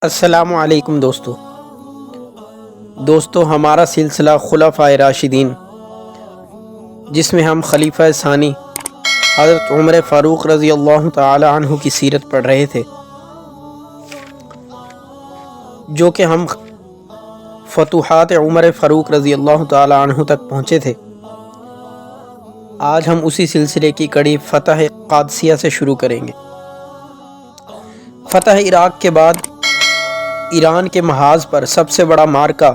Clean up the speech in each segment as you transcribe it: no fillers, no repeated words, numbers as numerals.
السلام علیکم دوستو ہمارا سلسلہ خلفائے راشدین، جس میں ہم خلیفہ ثانی حضرت عمر فاروق رضی اللہ تعالی عنہ کی سیرت پڑھ رہے تھے، جو کہ ہم فتوحات عمر فاروق رضی اللہ تعالی عنہ تک پہنچے تھے۔ آج ہم اسی سلسلے کی کڑی فتح قادسیہ سے شروع کریں گے۔ فتح عراق کے بعد ایران کے محاذ پر سب سے بڑا معرکہ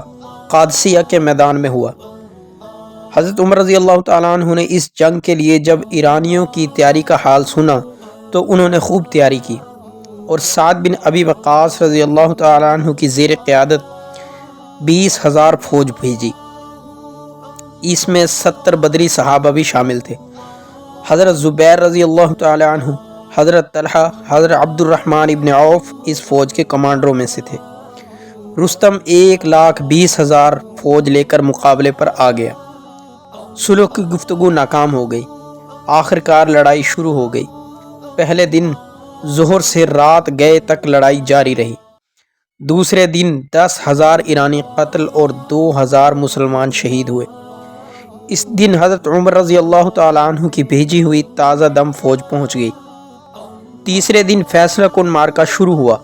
قادسیہ کے میدان میں ہوا۔ حضرت عمر رضی اللہ تعالیٰ عنہ نے اس جنگ کے لیے جب ایرانیوں کی تیاری کا حال سنا تو انہوں نے خوب تیاری کی اور سعد بن ابی وقاص رضی اللہ تعالیٰ عنہ کی زیر قیادت 20,000 فوج بھیجی۔ اس میں 70 بدری صحابہ بھی شامل تھے۔ حضرت زبیر رضی اللہ تعالیٰ عنہ، حضرت طلحہ، حضرت عبد الرحمن ابن عوف اس فوج کے کمانڈروں میں سے تھے۔ رستم 1,20,000 فوج لے کر مقابلے پر آ گیا۔ صلح کی گفتگو ناکام ہو گئی۔ آخرکار لڑائی شروع ہو گئی۔ پہلے دن ظہر سے رات گئے تک لڑائی جاری رہی۔ دوسرے دن 10,000 ایرانی قتل اور 2,000 مسلمان شہید ہوئے۔ اس دن حضرت عمر رضی اللہ تعالیٰ عنہ کی بھیجی ہوئی تازہ دم فوج پہنچ گئی۔ تیسرے دن فیصلہ کن معرکہ شروع ہوا۔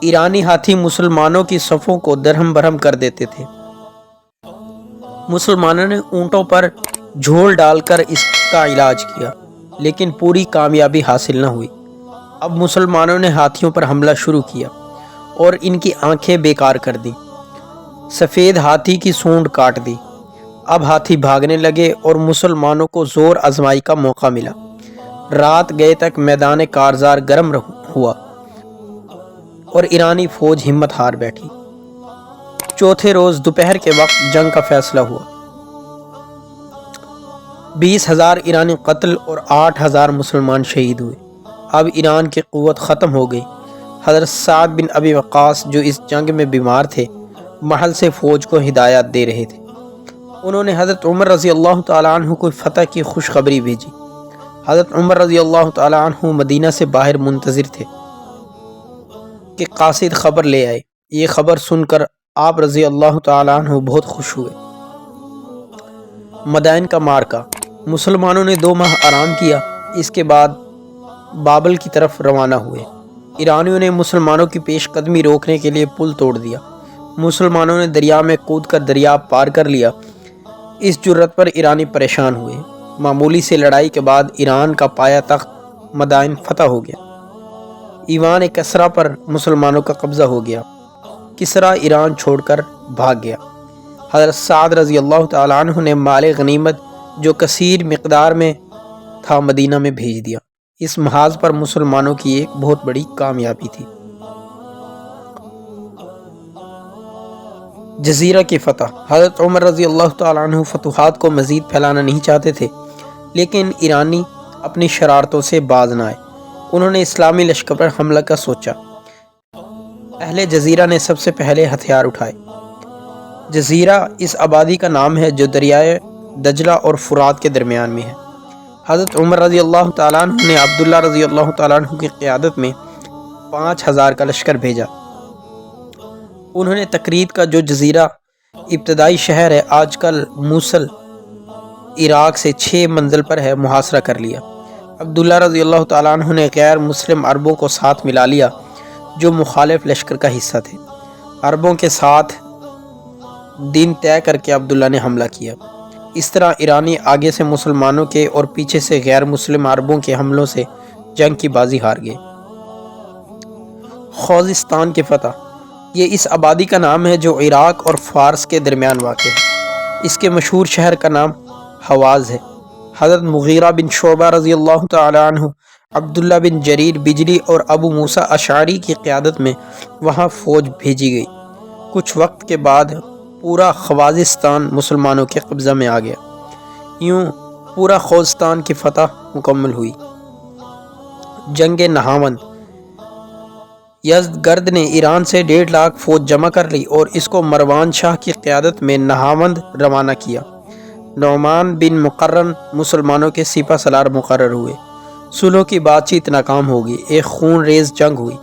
ایرانی ہاتھی مسلمانوں کی صفوں کو درہم برہم کر دیتے تھے۔ مسلمانوں نے اونٹوں پر جھول ڈال کر اس کا علاج کیا، لیکن پوری کامیابی حاصل نہ ہوئی۔ اب مسلمانوں نے ہاتھیوں پر حملہ شروع کیا اور ان کی آنکھیں بیکار کر دیں۔ سفید ہاتھی کی سونڈ کاٹ دی۔ اب ہاتھی بھاگنے لگے اور مسلمانوں کو زور آزمائی کا موقع ملا۔ رات گئے تک میدان کارزار گرم ہوا اور ایرانی فوج ہمت ہار بیٹھی۔ چوتھے روز دوپہر کے وقت جنگ کا فیصلہ ہوا۔ 20,000 ایرانی قتل اور 8,000 مسلمان شہید ہوئے۔ اب ایران کی قوت ختم ہو گئی۔ حضرت سعد بن ابی وقاص جو اس جنگ میں بیمار تھے، محل سے فوج کو ہدایات دے رہے تھے۔ انہوں نے حضرت عمر رضی اللہ تعالیٰ عنہ کو فتح کی خوشخبری بھیجی۔ حضرت عمر رضی اللہ تعالیٰ عنہ مدینہ سے باہر منتظر تھے کہ قاصد خبر لے آئے۔ یہ خبر سن کر آپ رضی اللہ تعالیٰ عنہ بہت خوش ہوئے۔ مدائن کا معرکہ۔ مسلمانوں نے 2 ماہ آرام کیا۔ اس کے بعد بابل کی طرف روانہ ہوئے۔ ایرانیوں نے مسلمانوں کی پیش قدمی روکنے کے لیے پل توڑ دیا۔ مسلمانوں نے دریا میں کود کر دریا پار کر لیا۔ اس جرت پر ایرانی پریشان ہوئے۔ معمولی سے لڑائی کے بعد ایران کا پایہ تخت مدائن فتح ہو گیا۔ ایوان کسریٰ پر مسلمانوں کا قبضہ ہو گیا۔ کسریٰ ایران چھوڑ کر بھاگ گیا۔ حضرت سعد رضی اللہ تعالیٰ عنہ نے مال غنیمت جو کثیر مقدار میں تھا مدینہ میں بھیج دیا۔ اس محاذ پر مسلمانوں کی ایک بہت بڑی کامیابی تھی۔ جزیرہ کی فتح۔ حضرت عمر رضی اللہ تعالیٰ عنہ فتوحات کو مزید پھیلانا نہیں چاہتے تھے، لیکن ایرانی اپنی شرارتوں سے باز نہ آئے۔ انہوں نے اسلامی لشکر پر حملہ کا سوچا۔ اہل جزیرہ نے سب سے پہلے ہتھیار اٹھائے۔ جزیرہ اس آبادی کا نام ہے جو دریائے دجلہ اور فرات کے درمیان میں ہے۔ حضرت عمر رضی اللہ تعالیٰ عنہ نے عبداللہ رضی اللہ تعالیٰ عنہ کی قیادت میں 5,000 کا لشکر بھیجا۔ انہوں نے تکریت کا جو جزیرہ ابتدائی شہر ہے، آج کل موصل عراق سے 6 منزل پر ہے، محاصرہ کر لیا۔ عبداللہ رضی اللہ تعالیٰ عنہ نے غیر مسلم عربوں کو ساتھ ملا لیا جو مخالف لشکر کا حصہ تھے۔ عربوں کے ساتھ دن طے کر کے عبداللہ نے حملہ کیا۔ اس طرح ایرانی آگے سے مسلمانوں کے اور پیچھے سے غیر مسلم عربوں کے حملوں سے جنگ کی بازی ہار گئے۔ خوزستان کی فتح۔ یہ اس آبادی کا نام ہے جو عراق اور فارس کے درمیان واقع ہے۔ اس کے مشہور شہر کا نام حواز ہے۔ حضرت مغیرہ بن شعبہ رضی اللہ تعالی عنہ، عبداللہ بن جریر بجلی اور ابو موسیٰ اشعری کی قیادت میں وہاں فوج بھیجی گئی۔ کچھ وقت کے بعد پورا خوزستان مسلمانوں کے قبضہ میں آ گیا۔ یوں پورا خوزستان کی فتح مکمل ہوئی۔ جنگ نہاوند۔ یزدگرد نے ایران سے 1.5 لاکھ فوج جمع کر لی اور اس کو مروان شاہ کی قیادت میں نہاوند روانہ کیا۔ نعمان بن مقرن مسلمانوں کے سپہ سالار مقرر ہوئے۔ صلح کی بات چیت ناکام ہوگی۔ ایک خون ریز جنگ ہوئی۔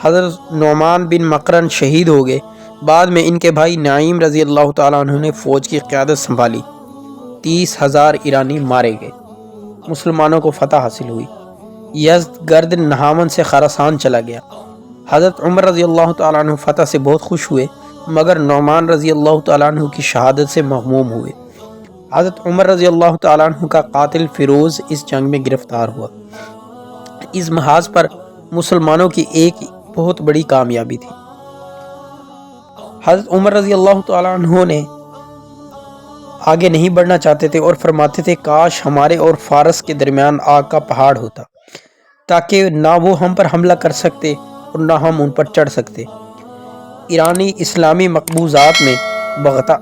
حضرت نعمان بن مقرن شہید ہو گئے۔ بعد میں ان کے بھائی نعیم رضی اللہ تعالیٰ عنہ نے فوج کی قیادت سنبھالی۔ 30,000 ایرانی مارے گئے۔ مسلمانوں کو فتح حاصل ہوئی۔ یزد گرد نہامن سے خراسان چلا گیا۔ حضرت عمر رضی اللہ تعالیٰ عنہ فتح سے بہت خوش ہوئے، مگر نعمان رضی اللہ تعالیٰ عنہ کی شہادت سے مغموم ہوئے۔ حضرت عمر رضی اللہ تعالیٰ عنہ کا قاتل فیروز اس جنگ میں گرفتار ہوا۔ اس محاذ پر مسلمانوں کی ایک بہت بڑی کامیابی تھی۔ حضرت عمر رضی اللہ تعالیٰ عنہ نے آگے نہیں بڑھنا چاہتے تھے اور فرماتے تھے کاش ہمارے اور فارس کے درمیان آگ کا پہاڑ ہوتا، تاکہ نہ وہ ہم پر حملہ کر سکتے اور نہ ہم ان پر چڑھ سکتے۔ ایرانی اسلامی مقبوضات میں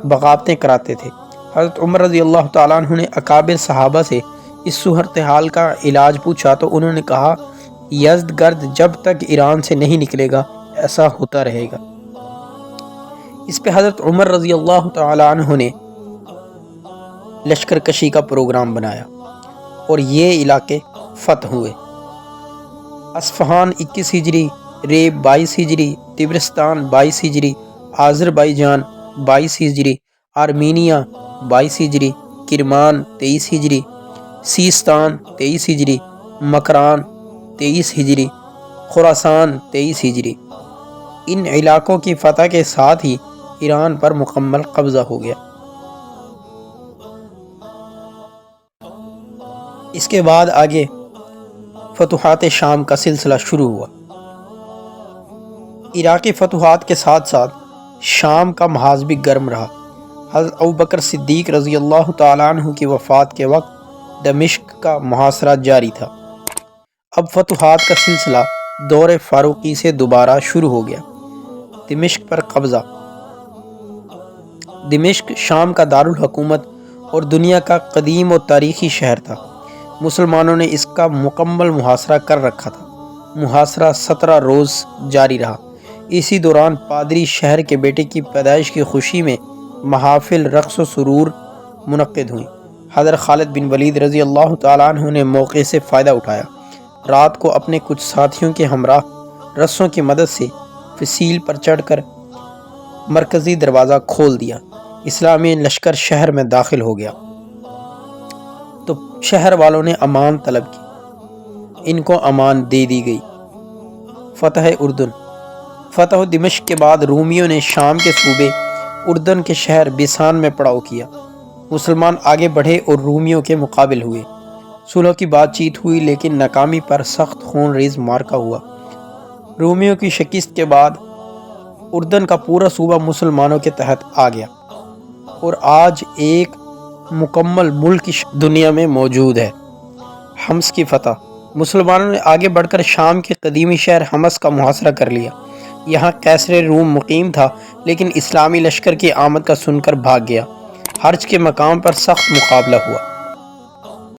بغاوتیں کراتے تھے۔ حضرت عمر رضی اللہ تعالیٰ عنہ نے اکابر صحابہ سے اس صورتحال کا علاج پوچھا تو انہوں نے کہا یزد گرد جب تک ایران سے نہیں نکلے گا ایسا ہوتا رہے گا۔ اس پہ حضرت عمر رضی اللہ تعالیٰ عنہ نے لشکر کشی کا پروگرام بنایا اور یہ علاقے فتح ہوئے۔ اصفہان 21 ہجری، ریب 22 ہجری، تبرستان 22 ہجری، آذربائیجان 22 ہجری، آرمینیا 22 ہجری، کرمان 23 ہجری، سیستان 23 ہجری، مکران 23 ہجری، خراسان 23 ہجری۔ ان علاقوں کی فتح کے ساتھ ہی ایران پر مکمل قبضہ ہو گیا۔ اس کے بعد آگے فتوحات شام کا سلسلہ شروع ہوا۔ عراقی فتوحات کے ساتھ ساتھ شام کا محاذ بھی گرم رہا۔ حضرت ابوبکر صدیق رضی اللہ تعالیٰ عنہ کی وفات کے وقت دمشق کا محاصرہ جاری تھا۔ اب فتوحات کا سلسلہ دور فاروقی سے دوبارہ شروع ہو گیا۔ دمشق پر قبضہ۔ دمشق شام کا دارالحکومت اور دنیا کا قدیم و تاریخی شہر تھا۔ مسلمانوں نے اس کا مکمل محاصرہ کر رکھا تھا۔ محاصرہ 17 روز جاری رہا۔ اسی دوران پادری شہر کے بیٹے کی پیدائش کی خوشی میں محافل رقص و سرور منعقد ہوئیں۔ حضرت خالد بن ولید رضی اللہ تعالیٰ عنہ نے موقع سے فائدہ اٹھایا۔ رات کو اپنے کچھ ساتھیوں کے ہمراہ رسوں کی مدد سے فصیل پر چڑھ کر مرکزی دروازہ کھول دیا۔ اسلامی لشکر شہر میں داخل ہو گیا تو شہر والوں نے امان طلب کی۔ ان کو امان دے دی گئی۔ فتح اردن۔ فتح دمشق کے بعد رومیوں نے شام کے صوبے اردن کے شہر بیسان میں پڑاؤ کیا۔ مسلمان آگے بڑھے اور رومیوں کے مقابل ہوئے۔ صلح کی بات چیت ہوئی لیکن ناکامی پر سخت خون ریز مارکا ہوا۔ رومیوں کی شکست کے بعد اردن کا پورا صوبہ مسلمانوں کے تحت آ گیا اور آج ایک مکمل ملک دنیا میں موجود ہے۔ حمص کی فتح۔ مسلمانوں نے آگے بڑھ کر شام کے قدیمی شہر حمص کا محاصرہ کر لیا۔ یہاں قیصر روم مقیم تھا لیکن اسلامی لشکر کی آمد کا سن کر بھاگ گیا۔ حرج کے مقام پر سخت مقابلہ ہوا۔